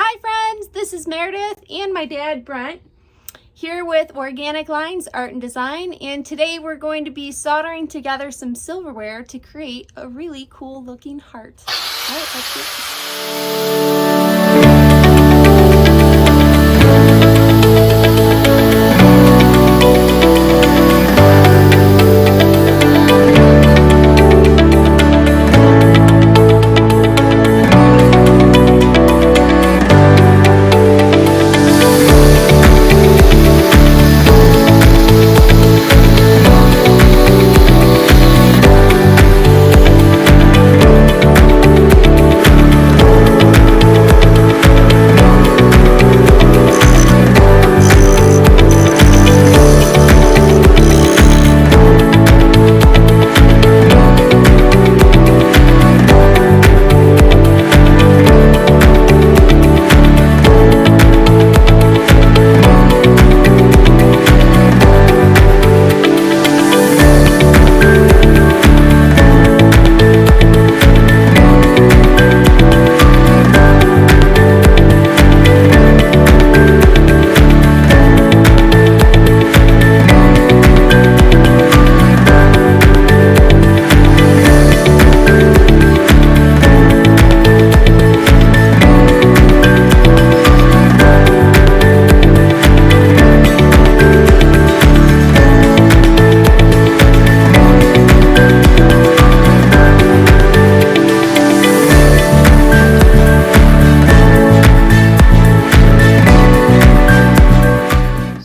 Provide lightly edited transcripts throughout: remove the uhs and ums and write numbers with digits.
Hi friends, this is Meredith and my dad Brent here with Organic Lines Art and Design, and today we're going to be soldering together some silverware to create a really cool looking heart. All right, let's get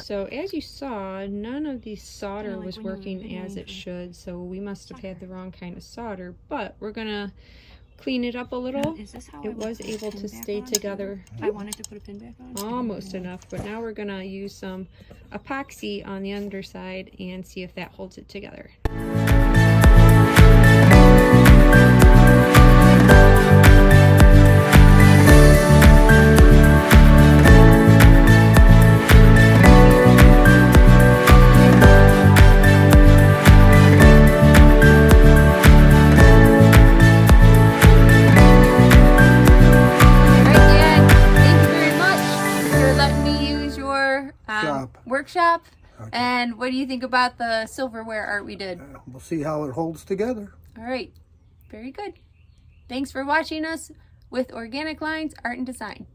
So as you saw, none of the solder was working as it should, so we must have had the wrong kind of solder, but we're gonna clean it up a little. It was able to stay together. I wanted to put a pin back on. Almost enough, but now we're gonna use some epoxy on the underside and see if that holds it together. Workshop. Okay. And what do you think about the silverware art we did? We'll see how it holds together. All right, very good. Thanks for watching us with Organic Lines Art and Design.